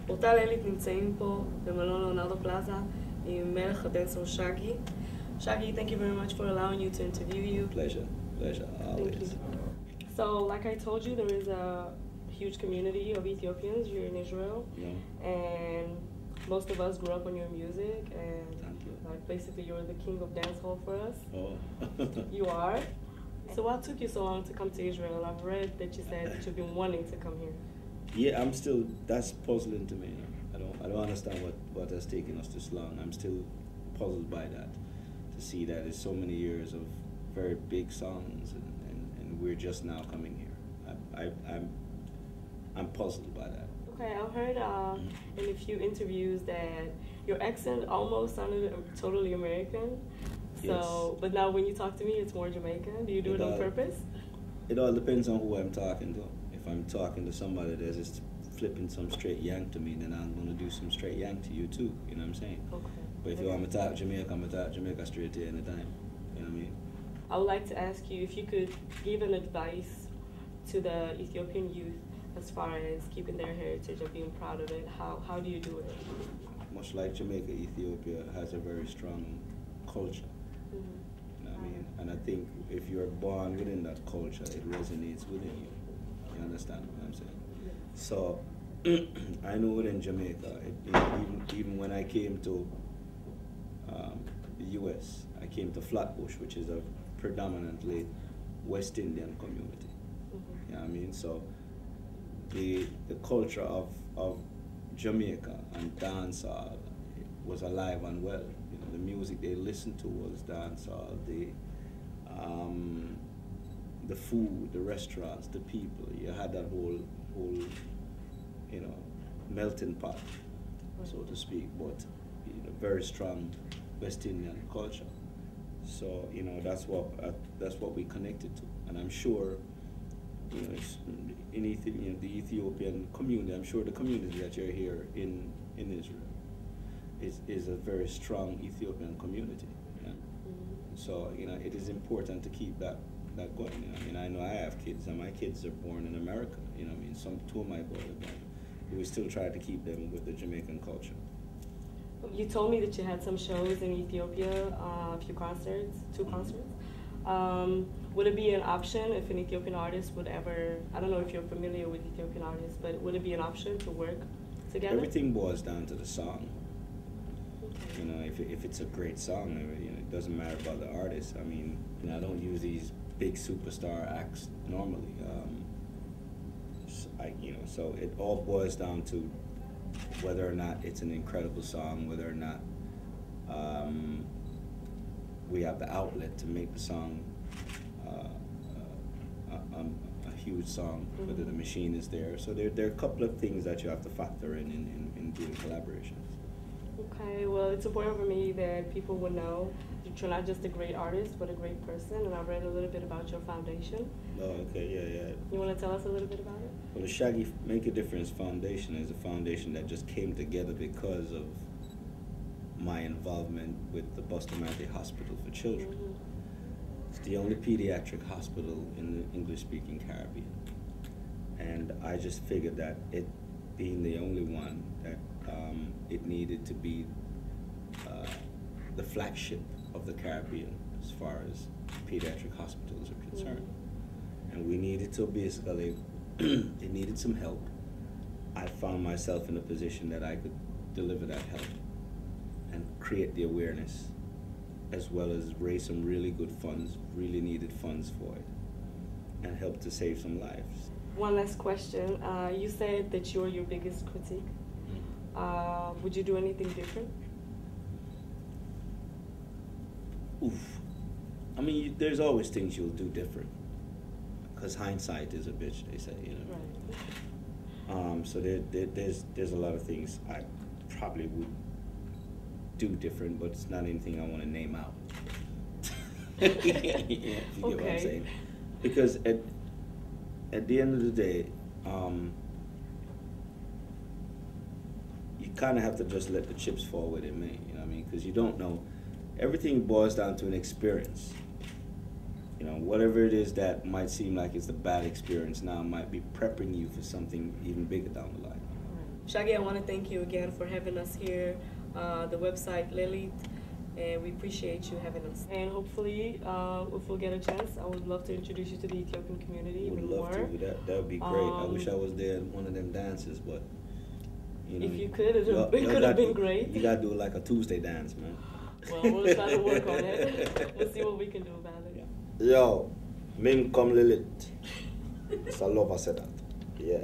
פורטל לילית נמצאים פה במלון לאונרדו פלאזה עם מלך הדנסר shaggy. Shaggy, thank you very much for allowing you to interview you. Pleasure, always. Thank you. So, like I told you, there is a huge community of Ethiopians here in Israel, and most of us grew up on your music, and like basically you're the king of dancehall for us. Oh. You are. So what took you so long to come to Israel? I've read that you said that you've been wanting to come here. Yeah, I'm still, that's puzzling to me. I don't understand what has taken us this long. I'm still puzzled by that, to see that there's so many years of very big songs and we're just now coming here. I'm puzzled by that. Okay, I've heard in a few interviews that your accent almost sounded totally American. So, Yes. but now when you talk to me, it's more Jamaican. Do you do it on purpose? It all depends on who I'm talking to. If I'm talking to somebody that's just flipping some straight yank to me, then I'm going to do some straight yank to you too. You know what I'm saying? Okay. But if you want me to talk Jamaica, I'm going to talk Jamaica straight to you anytime. You know what I mean? I would like to ask you if you could give an advice to the Ethiopian youth as far as keeping their heritage and being proud of it. How do you do it? Much like Jamaica, Ethiopia has a very strong culture. Mm-hmm. You know what I mean? And I think if you're born within that culture, it resonates within you. You understand what I'm saying? Yeah. So I know within Jamaica, even when I came to the U.S., I came to Flatbush, which is a predominantly West Indian community. Mm-hmm. You know what I mean? So the culture of Jamaica and dancehall was alive and well. You know, the music they listened to was dancehall. The food, the restaurants, the people. You had that whole you know, melting pot, so to speak. But you know, very strong West Indian culture. So you know, that's what we connected to, and I'm sure. You know, the Ethiopian community, I'm sure the community that you're here in Israel is a very strong Ethiopian community. You know? Mm-hmm. So, you know, it is important to keep that going. You know? I mean, I know I have kids, and my kids are born in America. You know, I mean, two of my boys are born. But we still try to keep them with the Jamaican culture. You told me that you had some shows in Ethiopia, a few concerts, two concerts. Would it be an option if an Ethiopian artist would ever, I don't know if you're familiar with Ethiopian artists, but would it be an option to work together? Everything boils down to the song. Okay. You know, if it's a great song, you know, it doesn't matter about the artist. I mean, you know, I don't use these big superstar acts normally. So it all boils down to whether or not it's an incredible song, whether or not we have the outlet to make the song a huge song, mm-hmm. whether the machine is there. So there are a couple of things that you have to factor in doing collaborations. Okay, well, it's important for me that people would know that you're not just a great artist, but a great person, and I've read a little bit about your foundation. Oh, okay, yeah. You want to tell us a little bit about it? Well, the Shaggy Make a Difference Foundation is a foundation that just came together because of my involvement with the Bustamante Hospital for Children. Mm-hmm. It's the only pediatric hospital in the English-speaking Caribbean. And I just figured that it being the only one, that it needed to be the flagship of the Caribbean as far as pediatric hospitals are concerned. Mm-hmm. And we needed to basically, it needed some help. I found myself in a position that I could deliver that help and create the awareness, as well as raise some really good funds, really needed funds for it, and help to save some lives. One last question. You said that you're your biggest critique. Would you do anything different? Oof. I mean, there's always things you'll do different, because hindsight is a bitch, they say, you know. Right. So there's a lot of things I probably would do different, but it's not anything I want to name out. Yeah, you get what I'm saying? Because at the end of the day, you kind of have to just let the chips fall where they may. You know what I mean? Because you don't know. Everything boils down to an experience. You know, whatever it is that might seem like it's a bad experience now might be prepping you for something even bigger down the line. Shaggy, I want to thank you again for having us here. The website Lelit, and we appreciate you having us. And hopefully, if we'll get a chance, I would love to introduce you to the Ethiopian community even more. Would love to. That would be great. I wish I was there at one of them dances, but you know, if you could, it could have been great. You gotta do like a Tuesday dance, man. Well, we'll try to work on it. We'll see what we can do about it. Yeah. Yo, Mim come Lelit. It's a love I said that. Yeah.